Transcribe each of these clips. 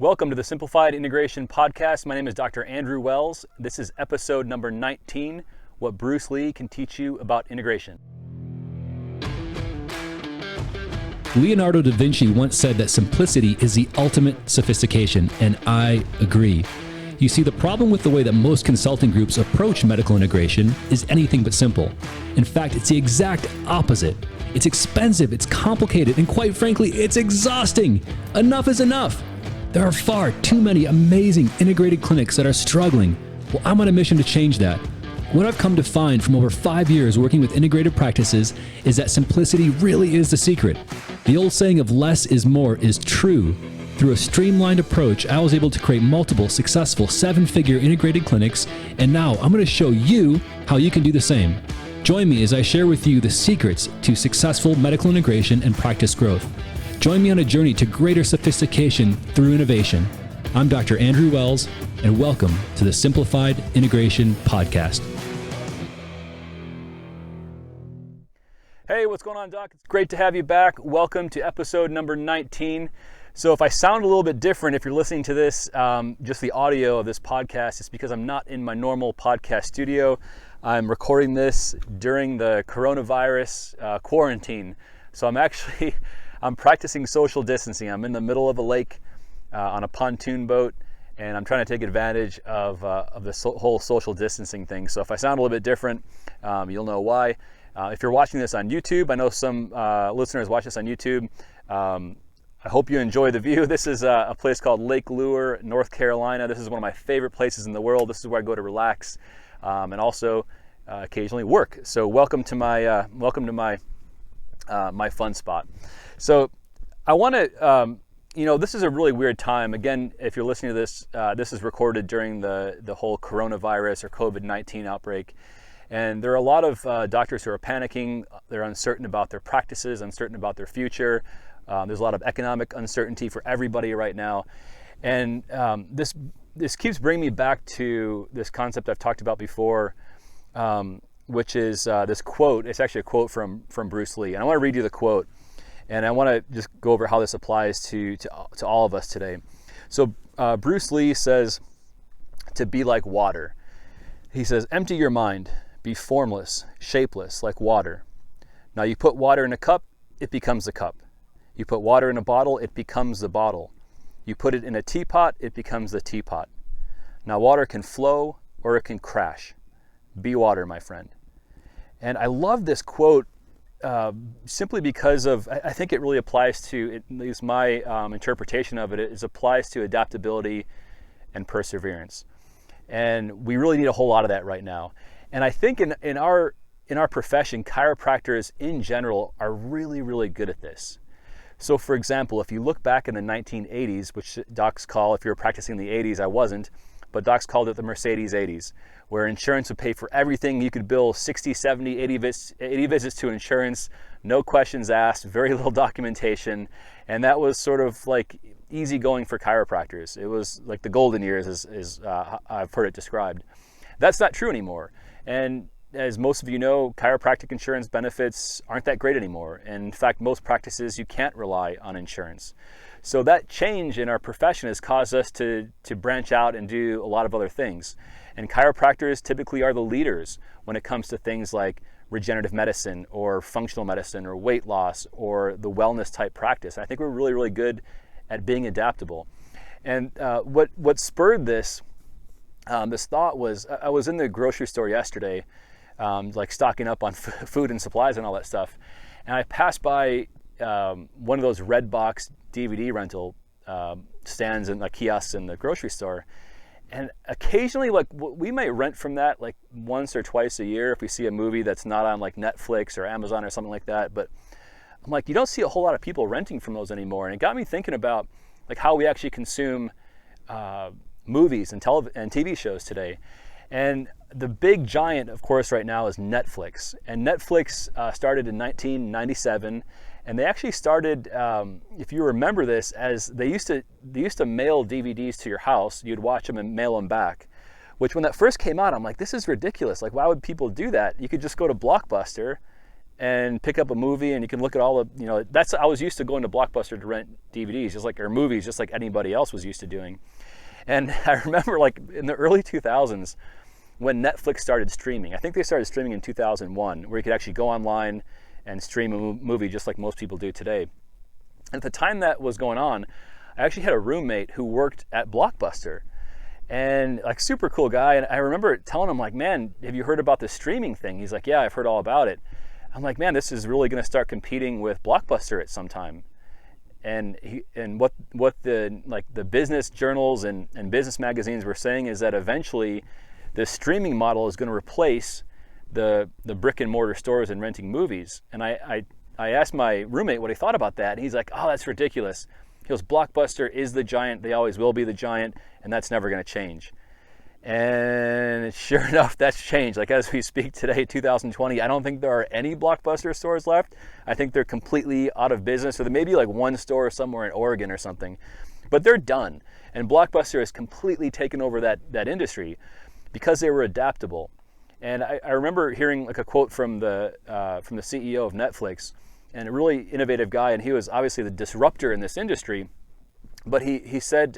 Welcome to the Simplified Integration Podcast. My name is Dr. Andrew Wells. This is episode number 19, What Bruce Lee Can Teach You About Integration. Leonardo da Vinci once said that simplicity is the ultimate sophistication, and I agree. You see, the problem with the way that most consulting groups approach medical integration is anything but simple. In fact, it's the exact opposite. It's expensive, it's complicated, and quite frankly, it's exhausting. Enough is enough. There are far too many amazing integrated clinics that are struggling. Well, I'm on a mission to change that. What I've come to find from over 5 years working with integrated practices is that simplicity really is the secret. The old saying of less is more is true. Through a streamlined approach, I was able to create multiple successful 7-figure integrated clinics, and now I'm going to show you how you can do the same. Join me as I share with you the secrets to successful medical integration and practice growth. Join me on a journey to greater sophistication through innovation. I'm Dr. Andrew Wells, and welcome to the Simplified Integration Podcast. Hey, what's going on, Doc? It's great to have you back. Welcome to episode number 19. So if I sound a little bit different, if you're listening to this, just the audio of this podcast, it's because I'm not in my normal podcast studio. I'm recording this during the coronavirus quarantine. So I'm practicing social distancing. I'm in the middle of a lake on a pontoon boat, and I'm trying to take advantage of this whole social distancing thing. So if I sound a little bit different, you'll know why. If you're watching this on YouTube, I know some listeners watch this on YouTube. I hope you enjoy the view. This is a place called Lake Lure, North Carolina. This is one of my favorite places in the world. This is where I go to relax and also occasionally work. So welcome to my my fun spot. So I want to, this is a really weird time. Again, if you're listening to this, this is recorded during the whole coronavirus or COVID-19 outbreak. And there are a lot of doctors who are panicking. They're uncertain about their practices, uncertain about their future. There's a lot of economic uncertainty for everybody right now. And this keeps bringing me back to this concept I've talked about before, which is this quote. It's actually a quote from Bruce Lee. And I want to read you the quote. And I want to just go over how this applies to all of us today. So Bruce Lee says to be like water. He says, empty your mind, be formless, shapeless, like water. Now you put water in a cup, it becomes a cup. You put water in a bottle, it becomes the bottle. You put it in a teapot, it becomes the teapot. Now water can flow or it can crash. Be water, my friend. And I love this quote simply because I think it really applies to, at least my interpretation of it, applies to adaptability and perseverance. And we really need a whole lot of that right now. And I think in our profession, chiropractors in general are really, really good at this. So for example, if you look back in the 1980s, which docs call, if you were practicing in the 80s, I wasn't, but docs called it the Mercedes 80s, where insurance would pay for everything. You could bill 60, 70, 80 visits to insurance, no questions asked, very little documentation. And that was sort of like easy going for chiropractors. It was like the golden years, as I've heard it described. That's not true anymore. And as most of you know, chiropractic insurance benefits aren't that great anymore. And in fact, most practices, you can't rely on insurance. So that change in our profession has caused us to branch out and do a lot of other things. And chiropractors typically are the leaders when it comes to things like regenerative medicine or functional medicine or weight loss or the wellness type practice. And I think we're really, really good at being adaptable. And what spurred this thought was, I was in the grocery store yesterday, like stocking up on food and supplies and all that stuff. And I passed by one of those red box DVD rental stands and like kiosks in the grocery store. And occasionally, like we might rent from that like once or twice a year if we see a movie that's not on like Netflix or Amazon or something like that. But I'm like, you don't see a whole lot of people renting from those anymore. And it got me thinking about like how we actually consume movies and TV shows today. And the big giant, of course, right now is Netflix. And Netflix started in 1997. And they actually started, if you remember this, as they used to mail DVDs to your house. You'd watch them and mail them back. Which when that first came out, I'm like, this is ridiculous. Like, why would people do that? You could just go to Blockbuster and pick up a movie, and you can look at all the, I was used to going to Blockbuster to rent DVDs, or movies, just like anybody else was used to doing. And I remember like in the early 2000s when Netflix started streaming. I think they started streaming in 2001, where you could actually go online and stream a movie just like most people do today. And at the time that was going on, I actually had a roommate who worked at Blockbuster, and like super cool guy. And I remember telling him like, man, have you heard about this streaming thing? He's like, yeah, I've heard all about it. I'm like, man, this is really going to start competing with Blockbuster at some time. And what the business journals and business magazines were saying is that eventually the streaming model is going to replace the brick and mortar stores and renting movies. And I asked my roommate what he thought about that, and he's like, oh, that's ridiculous. He goes, Blockbuster is the giant, they always will be the giant, and that's never going to change. And sure enough, that's changed. Like as we speak today, 2020, I don't think there are any Blockbuster stores left. I think they're completely out of business, or there may be like one store somewhere in Oregon or something, but they're done. And Blockbuster has completely taken over that industry because they were adaptable. And I remember hearing like a quote from the CEO of Netflix, and a really innovative guy, and he was obviously the disruptor in this industry. But he said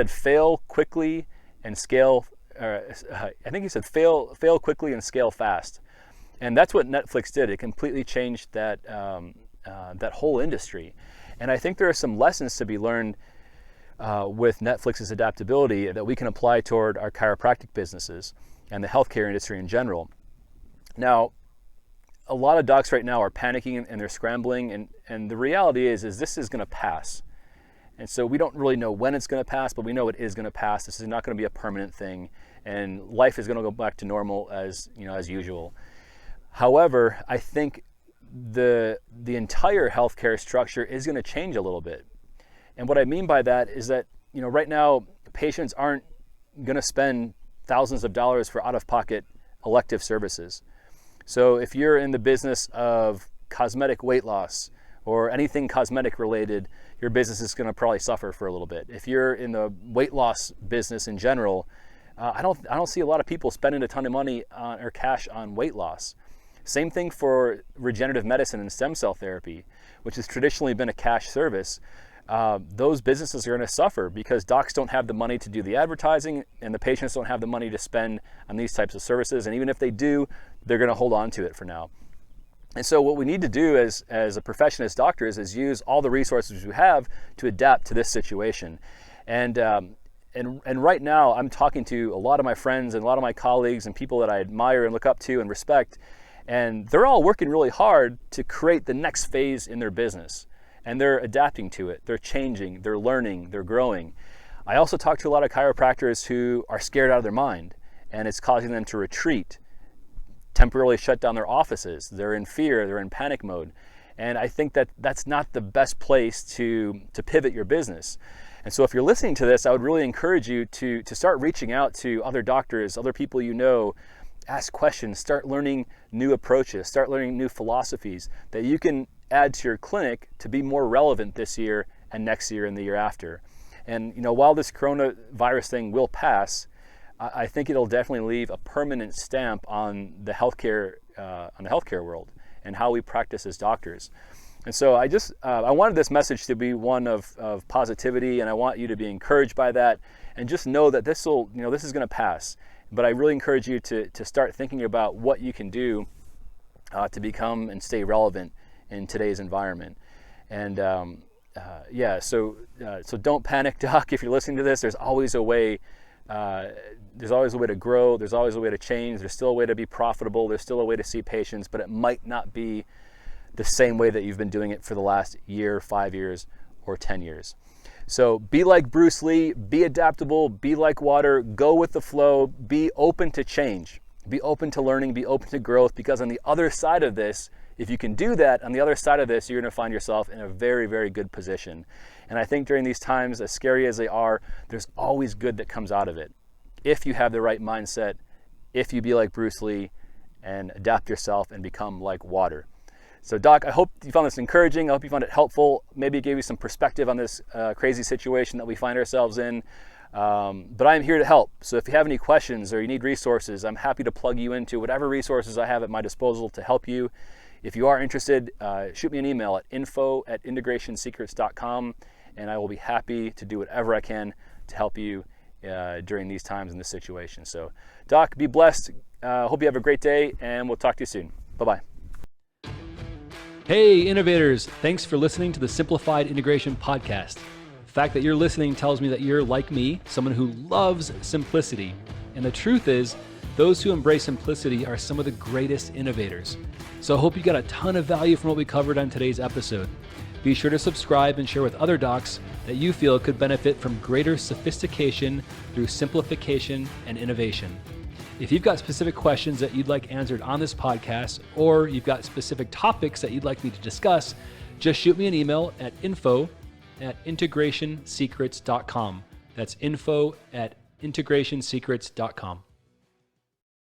fail quickly and scale. I think he said fail quickly and scale fast, and that's what Netflix did. It completely changed that whole industry. And I think there are some lessons to be learned with Netflix's adaptability that we can apply toward our chiropractic businesses and the healthcare industry in general. Now, a lot of docs right now are panicking and they're scrambling, and the reality is this is going to pass. And so we don't really know when it's going to pass, but we know it is going to pass. This is not going to be a permanent thing, and life is going to go back to normal as usual. However, I think the entire healthcare structure is going to change a little bit. And what I mean by that is that right now patients aren't going to spend thousands of dollars for out-of-pocket elective services. So if you're in the business of cosmetic weight loss or anything cosmetic related, your business is going to probably suffer for a little bit. If you're in the weight loss business in general, I don't see a lot of people spending a ton of money or cash on weight loss. Same thing for regenerative medicine and stem cell therapy, which has traditionally been a cash service. Those businesses are going to suffer because docs don't have the money to do the advertising, and the patients don't have the money to spend on these types of services. And even if they do, they're going to hold on to it for now. And so what we need to do as a profession, as doctors, is use all the resources we have to adapt to this situation. And right now, I'm talking to a lot of my friends and a lot of my colleagues and people that I admire and look up to and respect, and they're all working really hard to create the next phase in their business. And they're adapting to it. They're changing, they're learning, they're growing. I also talk to a lot of chiropractors who are scared out of their mind, and it's causing them to retreat, temporarily shut down their offices. They're in fear, they're in panic mode. And I think that that's not the best place to pivot your business. And so if you're listening to this, I would really encourage you to start reaching out to other doctors, other people you know, ask questions, start learning new approaches, start learning new philosophies that you can add to your clinic to be more relevant this year and next year and the year after. And while this coronavirus thing will pass, I think it'll definitely leave a permanent stamp on the healthcare world and how we practice as doctors. And so I wanted this message to be one of positivity, and I want you to be encouraged by that, and just know that this is going to pass. But I really encourage you to start thinking about what you can do to become and stay relevant in today's environment. And so don't panic, doc. If you're listening to this, there's always a way. There's always a way to grow. There's always a way to change. There's still a way to be profitable. There's still a way to see patients, but it might not be the same way that you've been doing it for the last year, 5 years, or 10 years. So be like Bruce Lee, be adaptable, be like water, go with the flow, be open to change, be open to learning, be open to growth, because on the other side of this, if you can do that, on the other side of this, you're going to find yourself in a very, very good position. And I think during these times, as scary as they are, there's always good that comes out of it. If you have the right mindset, if you be like Bruce Lee and adapt yourself and become like water. So Doc, I hope you found this encouraging. I hope you found it helpful. Maybe it gave you some perspective on this crazy situation that we find ourselves in. But I'm here to help. So if you have any questions or you need resources, I'm happy to plug you into whatever resources I have at my disposal to help you if you are interested, shoot me an email at info@integrationsecrets.com, and I will be happy to do whatever I can to help you during these times in this situation. So, Doc, be blessed. Hope you have a great day, and we'll talk to you soon. Bye-bye. Hey, innovators. Thanks for listening to the Simplified Integration Podcast. The fact that you're listening tells me that you're like me, someone who loves simplicity. And the truth is, those who embrace simplicity are some of the greatest innovators. So I hope you got a ton of value from what we covered on today's episode. Be sure to subscribe and share with other docs that you feel could benefit from greater sophistication through simplification and innovation. If you've got specific questions that you'd like answered on this podcast, or you've got specific topics that you'd like me to discuss, just shoot me an email at info@integrationsecrets.com. That's info@integrationsecrets.com.